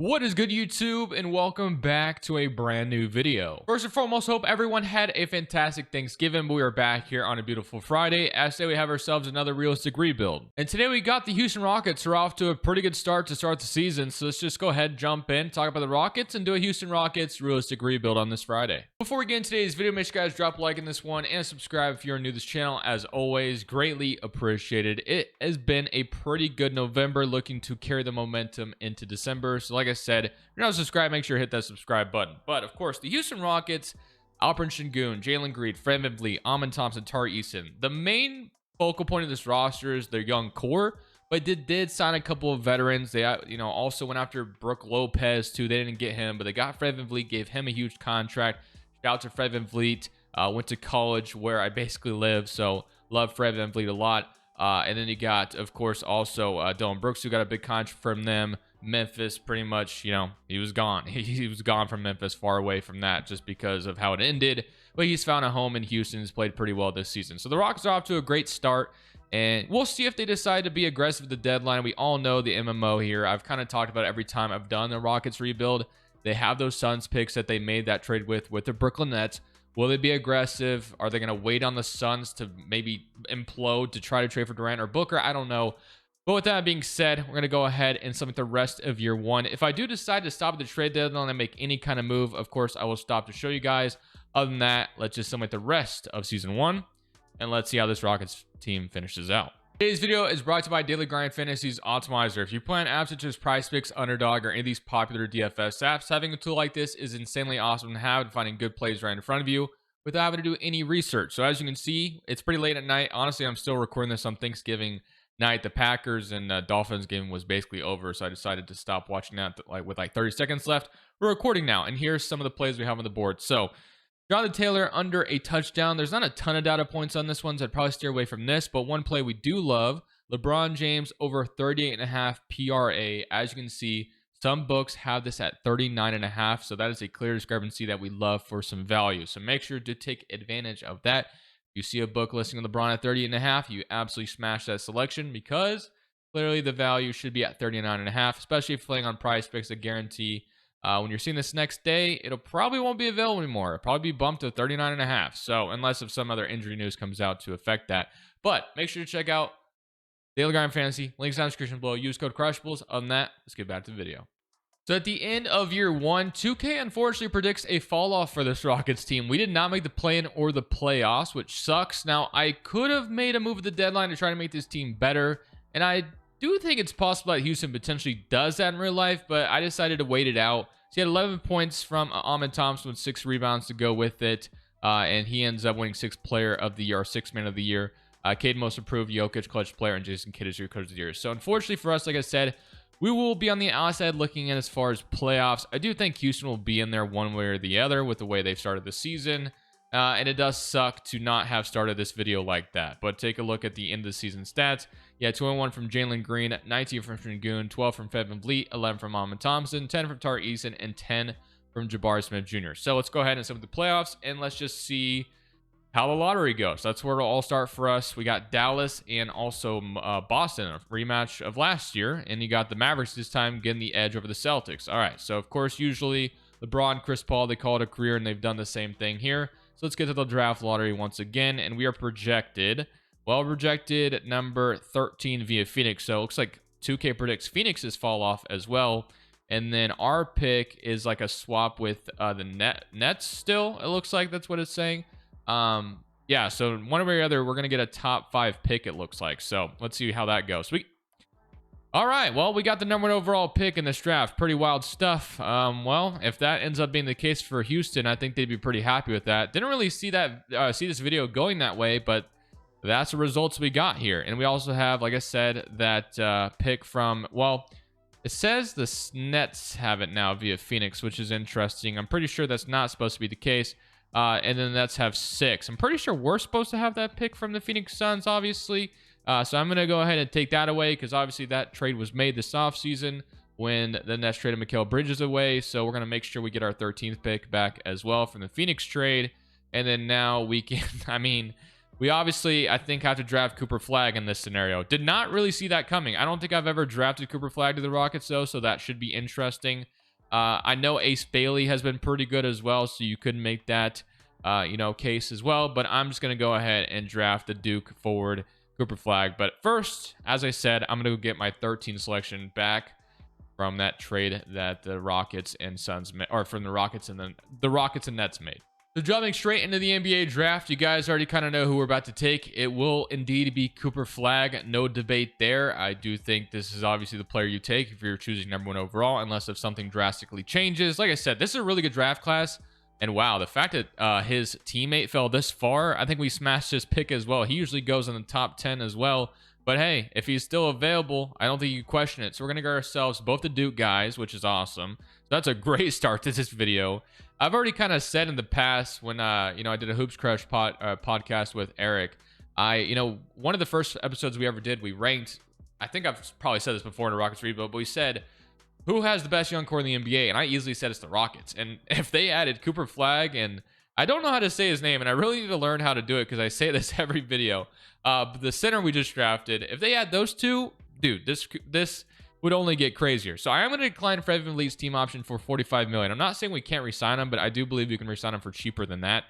What is good, YouTube, and welcome back to a brand new video. First and foremost, hope everyone had a fantastic Thanksgiving. We are back here on a beautiful Friday. As today we have ourselves another realistic rebuild. And today we got the Houston Rockets, who are off to a pretty good start to start the season. So let's just go ahead, jump in, talk about the Rockets, and do a Houston Rockets realistic rebuild on this Friday. Before we get into today's video, make sure you guys drop a like in this one and subscribe if you're new to this channel. As always, greatly appreciated. It has been a pretty good November, looking to carry the momentum into December. So like I said, if you're not subscribed, make sure to hit that subscribe button. But of course, the Houston Rockets, Alperen Sengun, Jalen Green, Fred VanVleet, Amon Thompson, Tari Eason. The main focal point of this roster is their young core, but they did sign a couple of veterans. They also went after Brook Lopez too. They didn't get him, but they got Fred VanVleet, gave him a huge contract. Shout out to Fred VanVleet. Went to college where I basically live, so love Fred VanVleet a lot. And then you got, of course, also Dillon Brooks, who got a big contract from them. Memphis, pretty much, he was gone. He was gone from Memphis, far away from that, just because of how it ended. But he's found a home in Houston. He's played pretty well this season. So the Rockets are off to a great start, and we'll see if they decide to be aggressive at the deadline. We all know the MMO here. I've kind of talked about it every time I've done the Rockets rebuild. They have those Suns picks that they made that trade with the Brooklyn Nets. Will they be aggressive? Are they going to wait on the Suns to maybe implode to try to trade for Durant or Booker? I don't know. But with that being said, we're going to go ahead and submit the rest of year one. If I do decide to stop at the trade deadline and make any kind of move, of course, I will stop to show you guys. Other than that, let's just submit the rest of season one, and let's see how this Rockets team finishes out. Today's video is brought to you by Daily Grind Fantasy's Optimizer. If you play on apps such as PrizePicks, Underdog, or any of these popular DFS apps, having a tool like this is insanely awesome to have and finding good plays right in front of you without having to do any research. So as you can see, it's pretty late at night. Honestly, I'm still recording this on Thanksgiving night. The Packers and Dolphins game was basically over, so I decided to stop watching that with 30 seconds left. We're recording now, and here's some of the plays we have on the board. So Jonathan Taylor under a touchdown. There's not a ton of data points on this one, so I'd probably steer away from this, but one play we do love, LeBron James over 38.5 PRA. As you can see, some books have this at 39.5, so that is a clear discrepancy that we love for some value. So make sure to take advantage of that. If you see a book listing on LeBron at 38.5, you absolutely smash that selection, because clearly the value should be at 39.5, especially if playing on PrizePicks. I guarantee when you're seeing this next day, it'll probably won't be available anymore. It'll probably be bumped to 39.5. So unless if some other injury news comes out to affect that. But make sure to check out Daily Grind Fantasy. Links down in the description below. Use code Crushables. Other than that, let's get back to the video. So at the end of year one, 2K unfortunately predicts a fall off for this Rockets team. We did not make the play-in or the playoffs, which sucks. Now, I could have made a move at the deadline to try to make this team better, and I do think it's possible that Houston potentially does that in real life, but I decided to wait it out. So he had 11 points from Amon Thompson with 6 rebounds to go with it, and he ends up winning 6th player of the year, or 6th man of the year. Cade most improved, Jokic clutch player, and Jason Kidd is your coach of the year. So unfortunately for us, like I said, we will be on the outside looking at as far as playoffs. I do think Houston will be in there one way or the other with the way they've started the season. And it does suck to not have started this video like that. But take a look at the end of the season stats. Yeah, 21 from Jalen Green, 19 from Sengun, 12 from Fred VanVleet, 11 from Amon Thompson, 10 from Tari Eason, and 10 from Jabari Smith Jr. So let's go ahead and sum the playoffs, and let's just see how the lottery goes. That's where it'll all start for us. We got Dallas and also Boston, a rematch of last year, and you got the Mavericks this time getting the edge over the Celtics. All right, so of course, usually LeBron, Chris Paul, they call it a career, and they've done the same thing here. So let's get to the draft lottery once again, and we are projected, number 13 via Phoenix. So it looks like 2K predicts Phoenix's fall off as well, and then our pick is like a swap with the Nets still. It looks like that's what it's saying. Yeah, so one way or other, we're going to get a top 5 pick, it looks like. So let's see how that goes. All right, well, we got the number 1 overall pick in this draft. Pretty wild stuff. Well, if that ends up being the case for Houston, I think they'd be pretty happy with that. Didn't really see this video going that way, but that's the results we got here. And we also have, like I said, that pick from, well, it says the Nets have it now via Phoenix, which is interesting. I'm pretty sure that's not supposed to be the case. And then the Nets have 6. I'm pretty sure we're supposed to have that pick from the Phoenix Suns, obviously. So I'm going to go ahead and take that away, because obviously that trade was made this offseason when the Nets traded Mikal Bridges away. So we're going to make sure we get our 13th pick back as well from the Phoenix trade. And then now we can, I mean, We obviously, I think, have to draft Cooper Flag in this scenario. Did not really see that coming. I don't think I've ever drafted Cooper Flag to the Rockets, though, so that should be interesting. I know Ace Bailey has been pretty good as well, so you could make that, case as well. But I'm just going to go ahead and draft the Duke forward Cooper Flag. But first, as I said, I'm going to get my 13 selection back from that trade that the Rockets and Suns made, or from the Rockets and then the Rockets and Nets made. So jumping straight into the NBA draft, you guys already kind of know who we're about to take. It will indeed be Cooper Flag. No debate there. I do think this is obviously the player you take if you're choosing #1 overall, unless if something drastically changes. Like I said, this is a really good draft class. And wow, the fact that his teammate fell this far, I think we smashed his pick as well. He usually goes in the top 10 as well. But hey, if he's still available, I don't think you question it. So we're going to get ourselves both the Duke guys, which is awesome. So that's a great start to this video. I've already kind of said in the past when, I did a Hoops Crush podcast with Eric. One of the first episodes we ever did, we ranked, I think I've probably said this before in a Rockets rebuild, but we said, who has the best young core in the NBA? And I easily said it's the Rockets. And if they added Cooper Flag, and I don't know how to say his name, and I really need to learn how to do it because I say this every video. But the center we just drafted, if they add those two, dude, this would only get crazier. So I am going to decline Fred VanVleet's team option for $45 million. I'm not saying we can't re-sign him, but I do believe you can re-sign him for cheaper than that.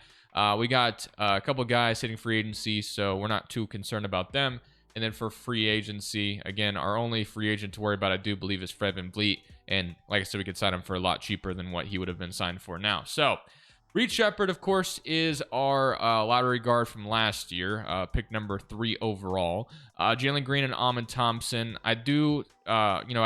We got a couple guys hitting free agency, so we're not too concerned about them. And then for free agency, again, our only free agent to worry about, I do believe, is Fred VanVleet. And like I said, we could sign him for a lot cheaper than what he would have been signed for now. So Reed Shepherd, of course, is our lottery guard from last year, pick #3 overall. Jalen Green and Amin Thompson. I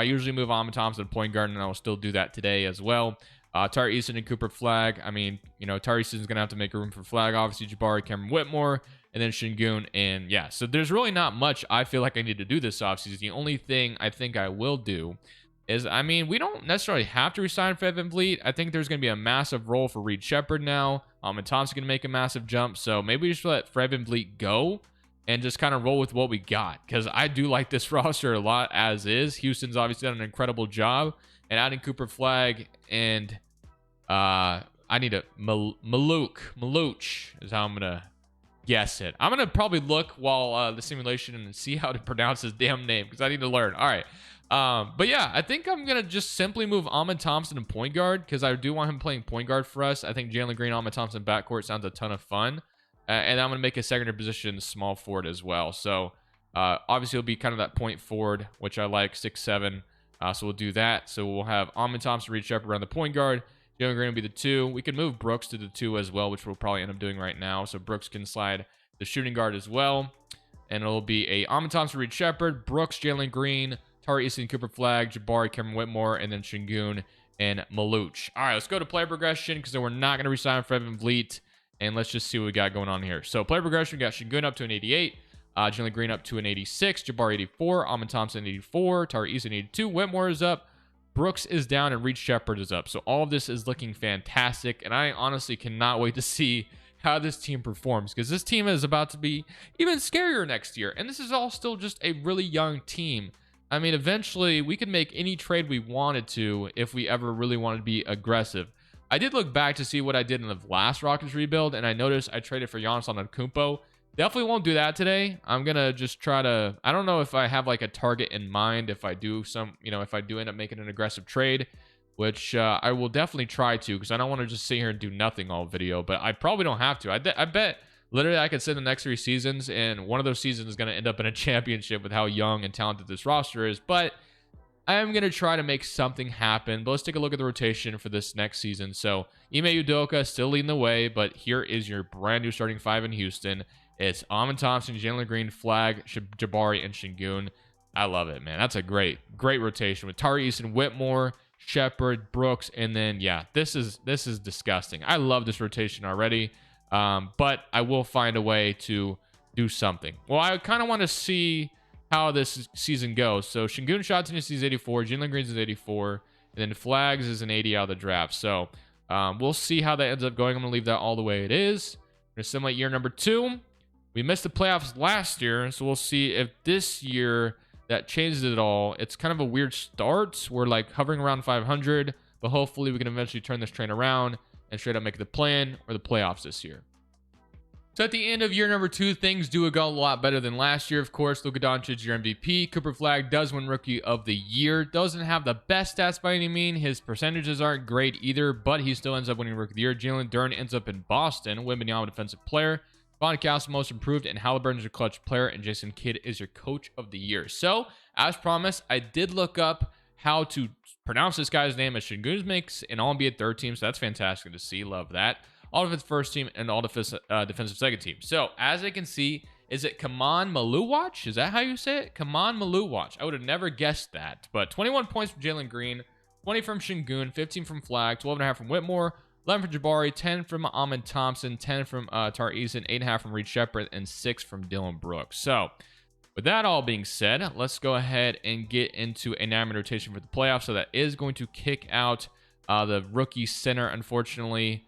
usually move Amin Thompson to point guard, and I will still do that today as well. Tari Eason and Cooper Flag. I mean, Tari Eason's going to have to make room for Flag. Obviously, Jabari, Cameron Whitmore, and then Şengün. And yeah, so there's really not much I feel like I need to do this offseason. The only thing I think I will do is, we don't necessarily have to resign Fred VanVleet. I think there's going to be a massive role for Reed Shepherd now. And Thompson's going to make a massive jump. So maybe we just let Fred VanVleet go and just kind of roll with what we got. Because I do like this roster a lot as is. Houston's obviously done an incredible job. And adding Cooper Flag and I need a Maluch is how I'm going to guess it. I'm going to probably look while the simulation and see how to pronounce his damn name because I need to learn. All right. But yeah, I think I'm going to just simply move Amin Thompson to point guard because I do want him playing point guard for us. I think Jalen Green, Amin Thompson backcourt sounds a ton of fun. And I'm going to make a secondary position small forward as well. So obviously it'll be kind of that point forward, which I like, 6'7". So we'll do that. So we'll have Amin Thompson, Reed Shepherd around the point guard. Jalen Green will be the 2. We can move Brooks to the 2 as well, which we'll probably end up doing right now. So Brooks can slide the shooting guard as well. And it'll be a Amin Thompson, Reed Shepherd, Brooks, Jalen Green, Tari Eason, Cooper Flag, Jabari, Cameron Whitmore, and then Şengün and Maluch. All right, let's go to player progression because then we're not going to resign Fred VanVleet. And let's just see what we got going on here. So player progression, we got Şengün up to an 88. Jalen Green up to an 86. Jabari 84. Amin Thompson 84. Tari Eason 82. Whitmore is up. Brooks is down and Reed Shepherd is up. So all of this is looking fantastic. And I honestly cannot wait to see how this team performs because this team is about to be even scarier next year. And this is all still just a really young team. Eventually we could make any trade we wanted to if we ever really wanted to be aggressive. I did look back to see what I did in the last Rockets rebuild, and I noticed I traded for Giannis Antetokounmpo. Definitely won't do that today. I'm going to just try to, I don't know if I have like a target in mind if I do if I do end up making an aggressive trade, which I will definitely try to because I don't want to just sit here and do nothing all video, but I probably don't have to. I bet literally I could sit the next 3 seasons and one of those seasons is going to end up in a championship with how young and talented this roster is, but I am going to try to make something happen. But let's take a look at the rotation for this next season. So Ime Udoka still leading the way, but here is your brand new starting 5 in Houston. It's Amin Thompson, Jalen Green, Flag, Jabari, and Şengün. I love it, man. That's a great rotation with Tari Eason, Whitmore, Shepherd, Brooks, and then yeah, this is disgusting. I love this rotation already, but I will find a way to do something. Well, I kind of want to see how this season goes. So Şengün shot tendency is 84, Jalen Green's is 84, and then Flags is an 80 out of the draft. So we'll see how that ends up going. I'm gonna leave that all the way it is. We're gonna simulate year number 2. We missed the playoffs last year, so we'll see if this year that changes it all. It's kind of a weird start. We're like hovering around 500, but hopefully we can eventually turn this train around and straight up make the plan or the playoffs this year. So at the end of year number 2, things do go a lot better than last year. Of course, Luka Doncic, your MVP. Cooper Flag does win Rookie of the Year. Doesn't have the best stats by any means. His percentages aren't great either, but he still ends up winning Rookie of the Year. Jalen Duren ends up in Boston. Wembanyama, Defensive Player. Von Castle, Most Improved. And Halliburton is your Clutch Player. And Jason Kidd is your Coach of the Year. So, as promised, I did look up how to pronounce this guy's name. As Şengün makes an All-NBA third team, so that's fantastic to see. Love that. All defensive first team and all defensive second team. So as I can see, is it Kaman Maluwatch? Is that how you say it? Kaman Maluwatch. I would have never guessed that. But 21 points from Jalen Green, 20 from Şengün, 15 from Flag, 12.5 from Whitmore, 11 from Jabari, 10 from Ahmed Thompson, 10 from Tar Eason, 8.5 from Reed Shepherd, and 6 from Dylan Brooks. So with that all being said, let's go ahead and get into a 9-man rotation for the playoffs. So that is going to kick out the rookie center, unfortunately.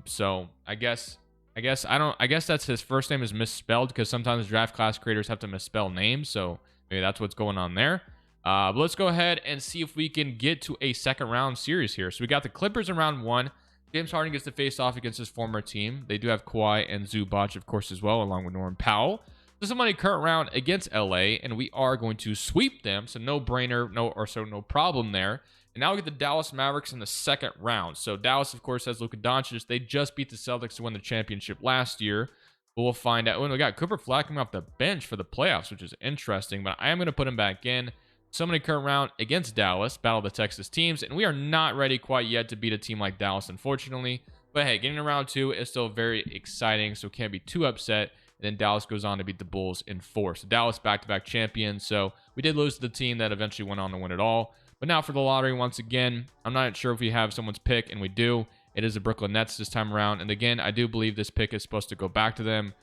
So I guess that's his first name is misspelled, because sometimes draft class creators have to misspell names, so maybe that's what's going on there. But let's go ahead and see if we can get to a second round series here. So we got the Clippers in round 1. James Harden gets to face off against his former team. They do have Kawhi and Zubac, of course, as well, along with Norman Powell. This is money current round against LA, and we are going to sweep them. So no brainer, no problem there. And now we get the Dallas Mavericks in the second round. So Dallas, of course, has Luka Doncic. They just beat the Celtics to win the championship last year. But we'll find out. Oh, we got Cooper Flag coming off the bench for the playoffs, which is interesting. But I am going to put him back in. Somebody current round against Dallas, battle of the Texas teams. And we are not ready quite yet to beat a team like Dallas, unfortunately. But hey, getting to round 2 is still very exciting, so can't be too upset. And then Dallas goes on to beat the Bulls in 4. So Dallas back-to-back champions. So we did lose to the team that eventually went on to win it all. But now for the lottery, once again, I'm not sure if we have someone's pick, and we do. It is the Brooklyn Nets this time around. And again, I do believe this pick is supposed to go back to them.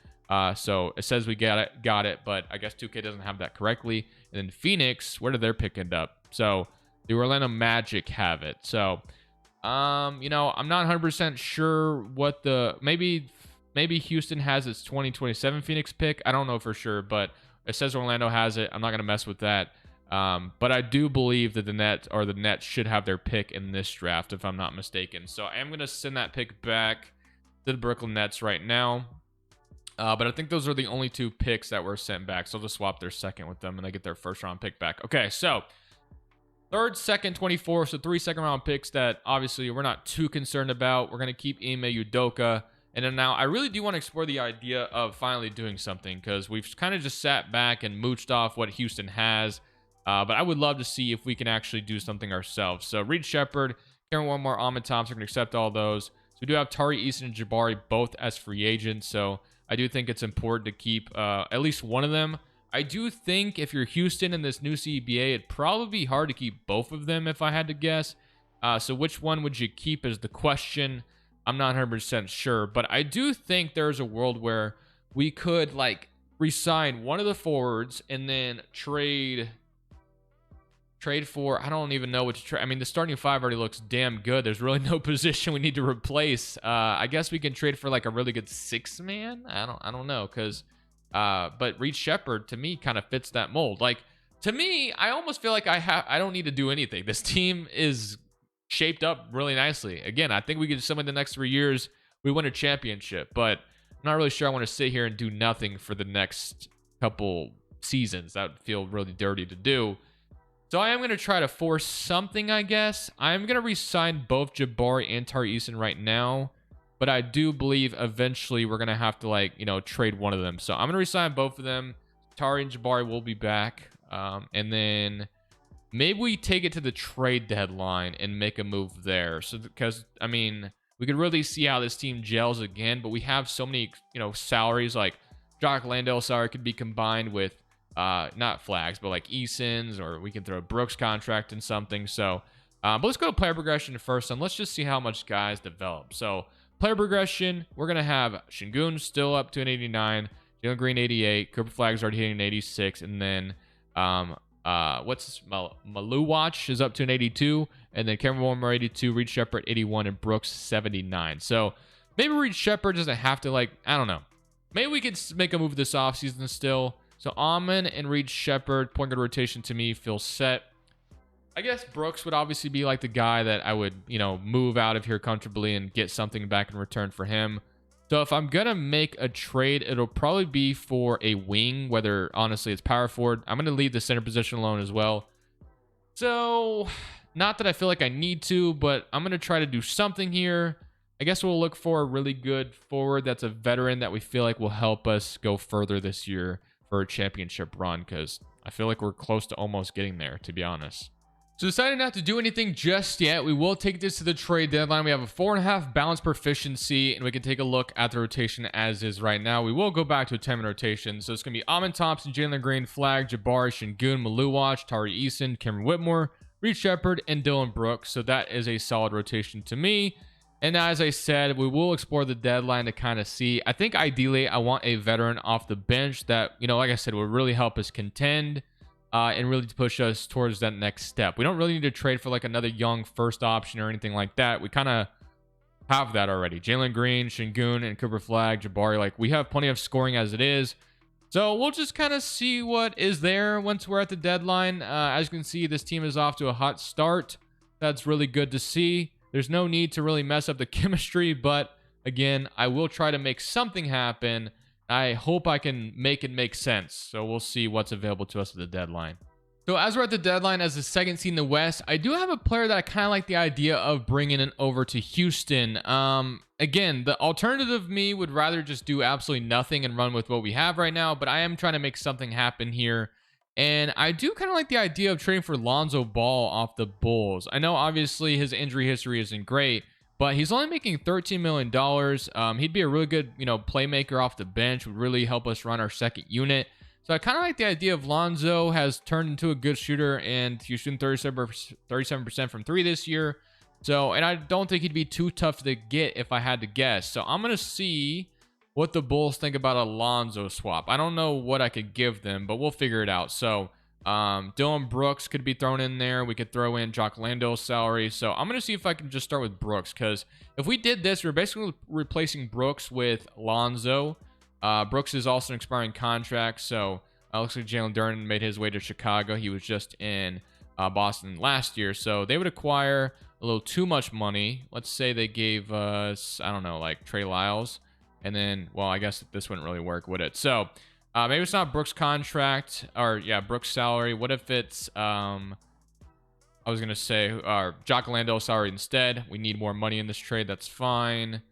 So it says we got it, but I guess 2K doesn't have that correctly. And then Phoenix, where did their pick end up? So the Orlando Magic have it. So, I'm not 100% sure what maybe Houston has its 2027 Phoenix pick. I don't know for sure, but it says Orlando has it. I'm not going to mess with that. But I do believe that the Nets should have their pick in this draft, if I'm not mistaken. So I am going to send that pick back to the Brooklyn Nets right now. But I think those are the only 2 picks that were sent back. So I'll just swap their second with them and they get their first round pick back. Okay, so third, second, 24. So 3 second round picks that obviously we're not too concerned about. We're going to keep Ime Udoka. And then now I really do want to explore the idea of finally doing something, because we've kind of just sat back and mooched off what Houston has. But I would love to see if we can actually do something ourselves. So Reed Shepherd, Karen Warmore, Ahmed Thompson, can accept all those. So we do have Tari Eason and Jabari both as free agents. So I do think it's important to keep at least one of them. I do think if you're Houston in this new CBA, it'd probably be hard to keep both of them if I had to guess. So which one would you keep is the question. I'm not 100% sure. But I do think there's a world where we could re-sign one of the forwards and then trade for, I don't even know what to trade. I mean, the starting 5 already looks damn good. There's really no position we need to replace. I guess we can trade for a really good 6-man. I don't know, because but Reed Shepherd to me kind of fits that mold. To me, I almost feel like I don't need to do anything. This team is shaped up really nicely. Again, I think we could some of the next 3 years we win a championship, but I'm not really sure I want to sit here and do nothing for the next couple seasons. That would feel really dirty to do. So I am going to try to force something, I guess. I'm going to re-sign both Jabari and Tari Eason right now. But I do believe eventually we're going to have to, trade one of them. So I'm going to re-sign both of them. Tari and Jabari will be back. And then maybe we take it to the trade deadline and make a move there. So because, we could really see how this team gels again. But we have so many, salaries. Jock Landale's salary could be combined with not Flags, but Eason's, or we can throw a Brooks contract in something. So, but let's go to player progression first, and let's just see how much guys develop. So, player progression, we're gonna have Şengün still up to an 89, Jalen Green 88, Cooper Flags already hitting an 86, and then Maluwatch is up to an 82, and then Kevin Warmer 82, Reed Shepherd 81, and Brooks 79. So maybe Reed Shepherd doesn't have to I don't know. Maybe we could make a move this offseason still. So Amon and Reed Shepherd, point guard rotation to me feels set. I guess Brooks would obviously be the guy that I would, move out of here comfortably and get something back in return for him. So if I'm gonna make a trade, it'll probably be for a wing, whether honestly it's power forward. I'm gonna leave the center position alone as well. So not that I feel like I need to, but I'm gonna try to do something here. I guess we'll look for a really good forward that's a veteran that we feel like will help us go further this year for a championship run, because I feel like we're close to almost getting there, to be honest. So deciding not to do anything just yet, we will take this to the trade deadline. We have a 4.5 balance proficiency, and we can take a look at the rotation as is right now. We will go back to a 10-man rotation. So it's going to be Amon Thompson, Jalen Green, Flag, Jabari, Şengün, Maluwatch, Tari Eason, Cameron Whitmore, Reed Shepard, and Dylan Brooks. So that is a solid rotation to me. And as I said, we will explore the deadline to kind of see. I think ideally I want a veteran off the bench that, like I said, will really help us contend and really push us towards that next step. We don't really need to trade for like another young first option or anything like that. We kind of have that already. Jalen Green, Şengün, and Cooper Flag, Jabari. Like, we have plenty of scoring as it is. So we'll just kind of see what is there once we're at the deadline. As you can see, this team is off to a hot start. That's really good to see. There's no need to really mess up the chemistry, but again, I will try to make something happen. I hope I can make it make sense. So we'll see what's available to us at the deadline. So as we're at the deadline as the second seed in the West, I do have a player that I kind of like the idea of bringing it over to Houston. Again, the alternative me would rather just do absolutely nothing and run with what we have right now, but I am trying to make something happen here. And I do kind of like the idea of trading for Lonzo Ball off the Bulls. I know obviously his injury history isn't great, but he's only making $13 million. He'd be a really good, playmaker off the bench, would really help us run our second unit. So I kind of like the idea of Lonzo has turned into a good shooter, and he's shooting 37% from three this year. So, and I don't think he'd be too tough to get if I had to guess. So I'm going to see what the Bulls think about a Lonzo swap. I don't know what I could give them, but we'll figure it out. So Dylan Brooks could be thrown in there. We could throw in Jock Landale's salary. So I'm going to see if I can just start with Brooks, because if we did this, we're basically replacing Brooks with Lonzo. Brooks is also an expiring contract, so looks like Jalen Duren made his way to Chicago. He was just in Boston last year, so they would acquire a little too much money. Let's say they gave us, I don't know, like Trey Lyles, and then, well, I guess this wouldn't really work, would it? So maybe it's not Brooks' contract, or yeah, Brooks' salary. What if it's, I was going to say, Jock Landale's salary instead? We need more money in this trade. That's fine.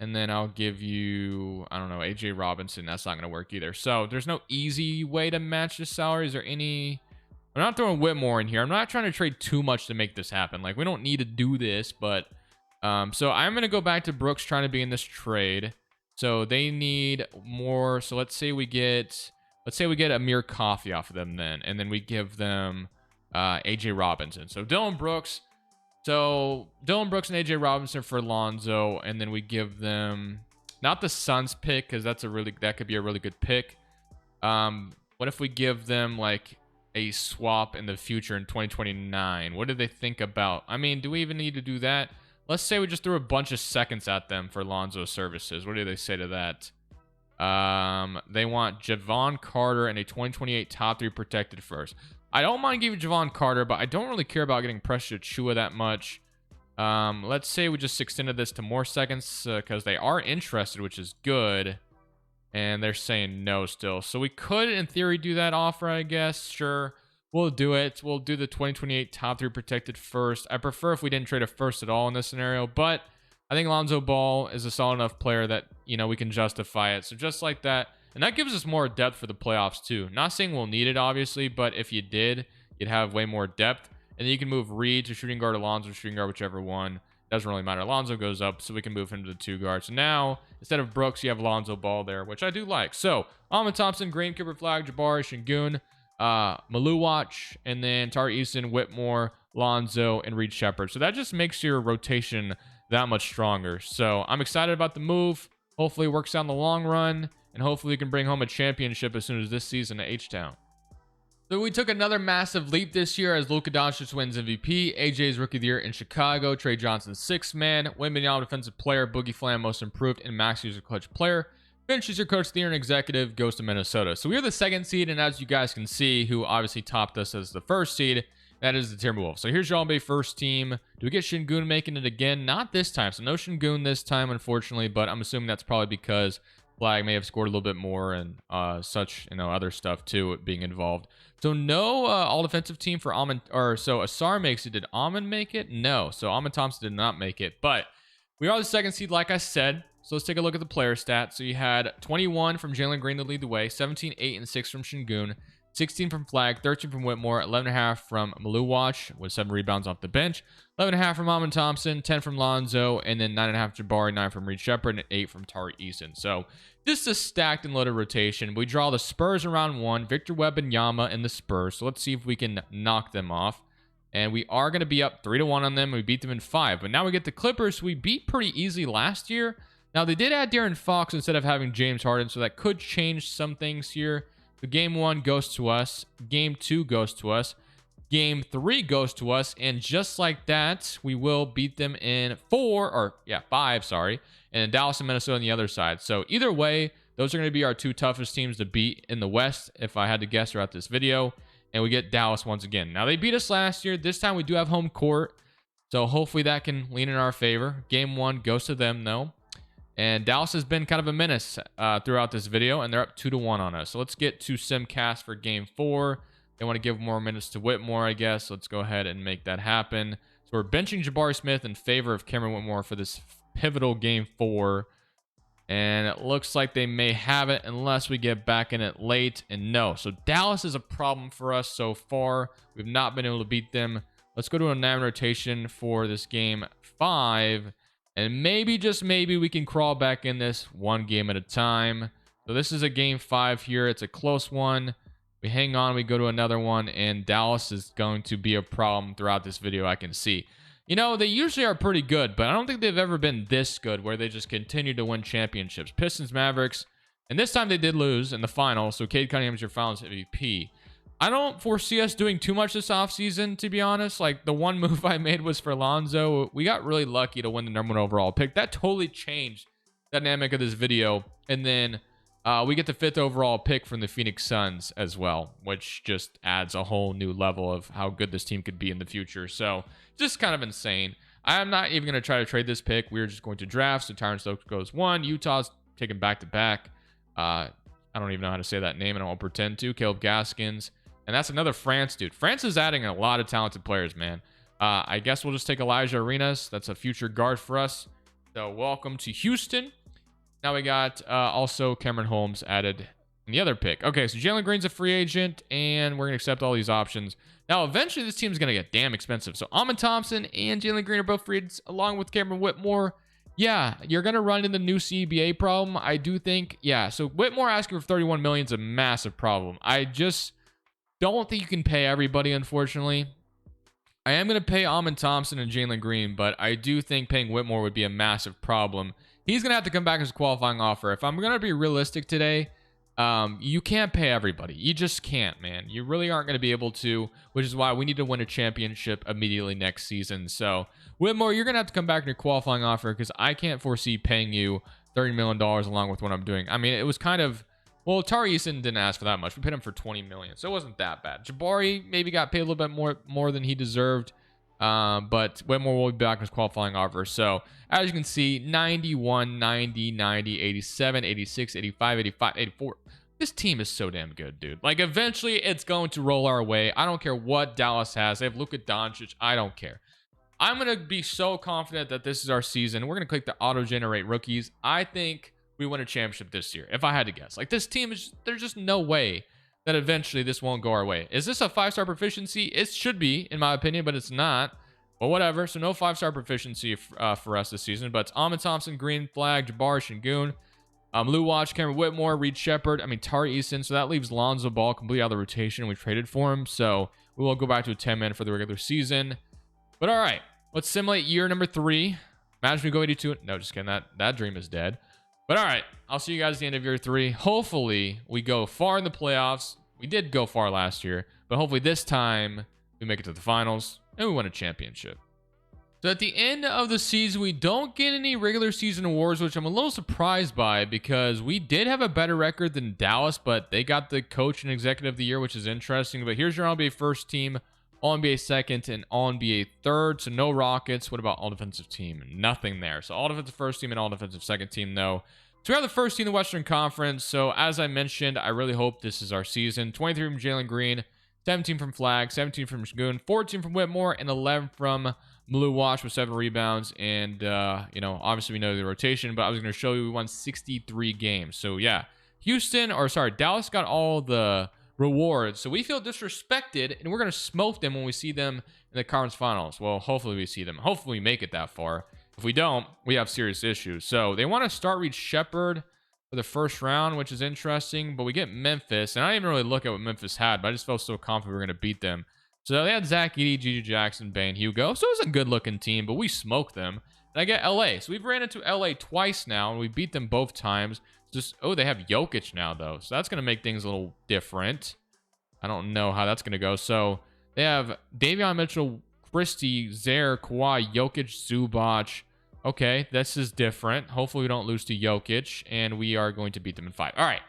And then I'll give you, I don't know, AJ Robinson. That's not going to work either. So there's no easy way to match the salary. Is there any? I'm not throwing Whitmore in here. I'm not trying to trade too much to make this happen. Like, we don't need to do this, but so I'm going to go back to Brooks trying to be in this trade. So they need more. So let's say we get Amir Coffey off of them then, and then we give them AJ Robinson. So Dylan Brooks and AJ Robinson for Lonzo, and then we give them not the Suns pick, because that could be a really good pick. What if we give them like a swap in the future in 2029? What do they think about? I mean, do we even need to do that? Let's say we just threw a bunch of seconds at them for Lonzo's services. What do they say to that? They want Javon Carter and a 2028 top 3 protected first. I don't mind giving Javon Carter, but I don't really care about getting Precious Achiuwa that much. Let's say we just extended this to more seconds because they are interested, which is good. And they're saying no still. So we could, in theory, do that offer, I guess. Sure, we'll do it. We'll do the 2028 top 3 protected first. I prefer if we didn't trade a first at all in this scenario, but I think Lonzo Ball is a solid enough player that, we can justify it. So just like that. And that gives us more depth for the playoffs, too. Not saying we'll need it, obviously, but if you did, you'd have way more depth. And then you can move Reed to shooting guard, Alonzo to shooting guard, whichever one. Doesn't really matter. Alonzo goes up, so we can move him to the 2 guards. So now, instead of Brooks, you have Lonzo Ball there, which I do like. So, Amon Thompson, Green, Cooper Flag, Jabari, Şengün, Maluwatch, and then Tari Eason, Whitmore, Lonzo, and Reed Shepard. So that just makes your rotation that much stronger. So I'm excited about the move. Hopefully it works out in the long run. And hopefully we can bring home a championship as soon as this season at H-Town. So we took another massive leap this year as Luka Doncic wins MVP, AJ's Rookie of the Year in Chicago, Trey Johnson 6th man, Wembanyama Defensive Player, Boogie Flam Most Improved, and Max User Clutch Player. Finch is your Coach of the Year and Executive, goes to Minnesota. So we are the 2nd seed, and as you guys can see, who obviously topped us as the 1st seed, That is the Timberwolves. So here's your All-NBA first team. Do we get Şengün making it again? Not this time. So no Şengün this time, unfortunately, but I'm assuming that's probably because Flag may have scored a little bit more and such, other stuff too being involved. So no all-defensive team for Almond, or so Asar makes it. Did Almond make it? No. So Almond Thompson did not make it, but we are the second seed, like I said. So let's take a look at the player stats. So you had 21 from Jalen Green to lead the way, 17, 8, and 6 from Şengün, 16 from Flag, 13 from Whitmore, 11.5 from Maluwatch with 7 rebounds off the bench, 11.5 from Almond Thompson, 10 from Lonzo, and then 9.5 Jabari, 9 from Reed Shepherd, and 8 from Tari Eason. So just a stacked and loaded rotation. We draw the Spurs in round 1, Victor Webb and Yama in the Spurs. So let's see if we can knock them off. And we are going to be up 3-1 on them. We beat them in 5. But now we get the Clippers, who we beat pretty easily last year. Now, they did add De'Aaron Fox instead of having James Harden, so that could change some things here. So game 1 goes to us. Game 2 goes to us. Game 3 goes to us. And just like that, we will beat them in 5, sorry. And Dallas and Minnesota on the other side. So either way, those are going to be our 2 toughest teams to beat in the West, if I had to guess throughout this video. And we get Dallas once again. Now, they beat us last year. This time we do have home court. So hopefully that can lean in our favor. Game 1 goes to them, though. And Dallas has been kind of a menace throughout this video. And they're up 2-1 on us. So let's get to Simcast for Game 4. They want to give more minutes to Whitmore, I guess. Let's go ahead and make that happen. So we're benching Jabari Smith in favor of Cameron Whitmore for this pivotal Game 4. And it looks like they may have it unless we get back in it late. And no. So Dallas is a problem for us so far. We've not been able to beat them. Let's go to a 9 rotation for this Game 5. And maybe, just maybe, we can crawl back in this one game at a time. So this is a Game 5 here. It's a close one. We hang on. We go to another one. And Dallas is going to be a problem throughout this video, I can see. They usually are pretty good, but I don't think they've ever been this good where they just continue to win championships. Pistons, Mavericks, and this time they did lose in the final, so Cade Cunningham is your finals MVP. I don't foresee us doing too much this offseason, to be honest. Like, the one move I made was for Lonzo. We got really lucky to win the #1 overall pick. That totally changed the dynamic of this video. And then we get the 5th overall pick from the Phoenix Suns as well, which just adds a whole new level of how good this team could be in the future. So just kind of insane. I'm not even going to try to trade this pick. We're just going to draft. So Tyron Stokes goes 1. Utah's taking back-to-back. I don't even know how to say that name, and I won't pretend to. Caleb Gaskins. And that's another France dude. France is adding a lot of talented players, man. I guess we'll just take Elijah Arenas. That's a future guard for us. So welcome to Houston. Now we got also Cameron Holmes added in the other pick. Okay, so Jalen Green's a free agent, and we're going to accept all these options. Now, eventually, this team's going to get damn expensive. So Almond Thompson and Jalen Green are both free agents, along with Cameron Whitmore. Yeah, you're going to run into the new CBA problem, I do think. Yeah, so Whitmore asking for $31 million is a massive problem. I just don't think you can pay everybody, unfortunately. I am going to pay Almond Thompson and Jalen Green, but I do think paying Whitmore would be a massive problem. He's going to have to come back as a qualifying offer. If I'm going to be realistic today, you can't pay everybody. You just can't, man. You really aren't going to be able to, which is why we need to win a championship immediately next season. So, Whitmore, you're going to have to come back in your qualifying offer because I can't foresee paying you $30 million along with what I'm doing. I mean, it was kind of, well, Tari Eason didn't ask for that much. We paid him for $20 million, so it wasn't that bad. Jabari maybe got paid a little bit more than he deserved. But Whitmore will be back in his qualifying offer. So, as you can see, 91, 90, 90, 87, 86, 85, 85, 84. This team is so damn good, dude. Like, eventually, it's going to roll our way. I don't care what Dallas has. They have Luka Doncic. I don't care. I'm going to be so confident that this is our season. We're going to click the auto-generate rookies. I think we win a championship this year, if I had to guess. Like, this team is, there's just no way that eventually this won't go our way. Is this a 5-star proficiency? It should be, in my opinion, but it's not. But whatever. So no 5-star proficiency for us this season. But it's Almond Thompson, Green, Flag, Jabari, Şengün, Maluwatch, Cameron Whitmore, Reed Shepherd, Tari Eason. So that leaves Lonzo Ball completely out of the rotation. We traded for him. So we will go back to a 10-man for the regular season. But all right. Let's simulate year number 3. Imagine we go 82. No, just kidding. That dream is dead. But all right. I'll see you guys at the end of year 3. Hopefully, we go far in the playoffs. We did go far last year. But hopefully this time, we make it to the finals. And we win a championship. So at the end of the season, we don't get any regular season awards, which I'm a little surprised by because we did have a better record than Dallas, but they got the coach and executive of the year, which is interesting. But here's your NBA first team All NBA second, and All NBA third. So no Rockets. What about all defensive team? Nothing there. So all defensive first team and all defensive second team, though. So we have the first team in the Western Conference. So as I mentioned, I really hope this is our season. 23 from Jalen Green, 17 from Flag, 17 from Shagun, 14 from Whitmore, and 11 from Blue Watch with 7 rebounds. And, you know, obviously we know the rotation, but I was going to show you we won 63 games. So, yeah, Dallas got all the rewards. So we feel disrespected, and we're going to smoke them when we see them in the conference finals. Well, hopefully we see them. Hopefully we make it that far. If we don't, we have serious issues. So they want to start Reed Shepard for the first round, which is interesting. But we get Memphis, and I didn't even really look at what Memphis had, but I just felt so confident we were going to beat them. So they had Zach Edey, Gigi Jackson, Bane, Hugo. So it was a good-looking team, but we smoked them. And I get LA. So we've ran into LA twice now, and we beat them both times. They have Jokic now, though. So that's going to make things a little different. I don't know how that's going to go. So they have Davion Mitchell, Christie, Zaire, Kawhi, Jokic, Zubac. Okay, this is different. Hopefully we don't lose to Jokic, and we are going to beat them in 5. All right,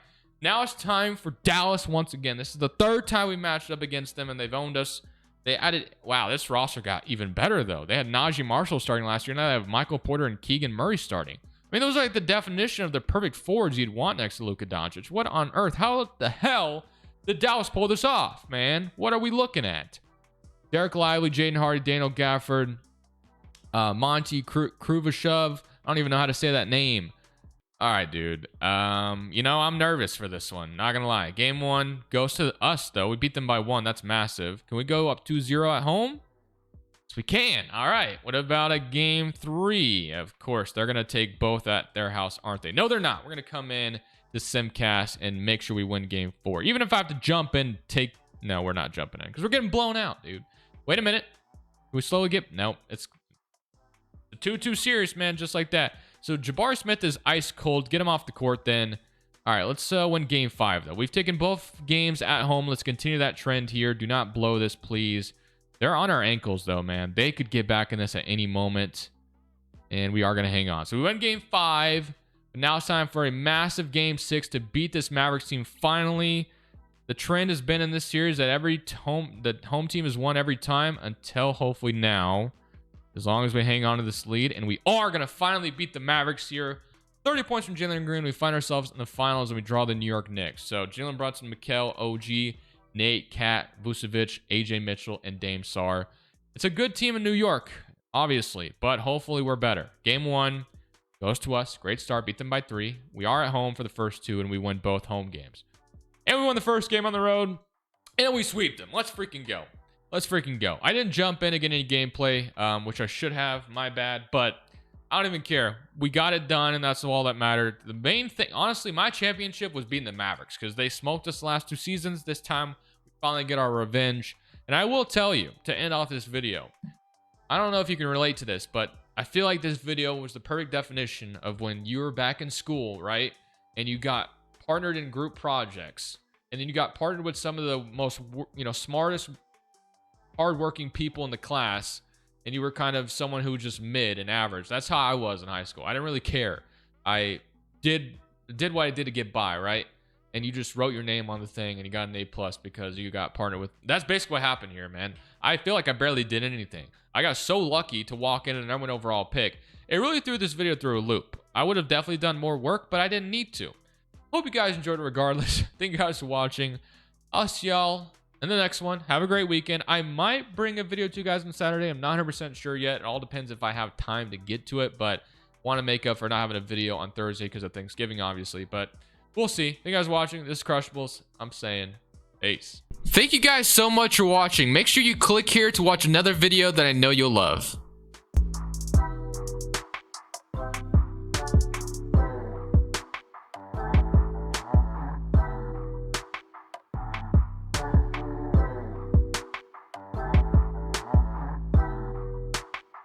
now it's time for Dallas once again. This is the third time we matched up against them, and they've owned us. They added, wow, this roster got even better, though. They had Najee Marshall starting last year. Now they have Michael Porter and Keegan Murray starting. I mean, those are like the definition of the perfect forwards you'd want next to Luka Doncic. What on earth? How the hell did Dallas pull this off, man? What are we looking at? Derek Lively, Jaden Hardy, Daniel Gafford, Monty Kruvashov. I don't even know how to say that name. All right, dude. You know, I'm nervous for this one. Not gonna lie. Game 1 goes to us, though. We beat them by 1. That's massive. Can we go up 2-0 at home? Yes, we can. All right. What about a game 3? Of course, they're gonna take both at their house, aren't they? No, they're not. We're gonna come in to Simcast and make sure we win game 4. Even if I have to jump in, no, we're not jumping in because we're getting blown out, dude. Wait a minute. Can we slowly get... Nope. It's the 2-2 series, man, just like that. So Jabari Smith is ice cold. Get him off the court then. All right, let's win game 5, though. We've taken both games at home. Let's continue that trend here. Do not blow this, please. They're on our ankles, though, man. They could get back in this at any moment, and we are going to hang on. So we win game 5. But now it's time for a massive game 6 to beat this Mavericks team finally. The trend has been in this series that the home team has won every time until hopefully now. As long as we hang on to this lead, and we are going to finally beat the Mavericks here. 30 points from Jalen Green. We find ourselves in the finals, and we draw the New York Knicks. So Jalen Brunson, Mikal, OG, Nate, Kat, Vucevic, AJ Mitchell, and Dame Sarr. It's a good team in New York, obviously, but hopefully we're better. Game 1 goes to us. Great start. Beat them by 3. We are at home for the first 2, and we win both home games. And we won the first game on the road, and we sweep them. Let's freaking go. Let's freaking go. I didn't jump in to get any gameplay, which I should have. My bad. But I don't even care. We got it done, and that's all that mattered. The main thing, honestly, my championship was beating the Mavericks because they smoked us the last 2 seasons. This time, we finally get our revenge. And I will tell you, to end off this video, I don't know if you can relate to this, but I feel like this video was the perfect definition of when you were back in school, right? And you got partnered in group projects, and then you got partnered with some of the most, smartest, hardworking people in the class, and you were kind of someone who was just mid and average. That's how I was in high school. I didn't really care. I did what I did to get by, right? And you just wrote your name on the thing, and you got an A+ because you got partnered with. That's basically what happened here, man. I feel like I barely did anything. I got so lucky to walk in and number 1 overall pick. It really threw this video through a loop. I would have definitely done more work, but I didn't need to. Hope you guys enjoyed it regardless. Thank you guys for watching. I'll see y'all in the next one. Have a great weekend. I might bring a video to you guys on Saturday. I'm not 100% sure yet. It all depends if I have time to get to it, but want to make up for not having a video on Thursday because of Thanksgiving, obviously. But we'll see. Thank you guys for watching. This is Crushables. I'm saying peace. Thank you guys so much for watching. Make sure you click here to watch another video that I know you'll love.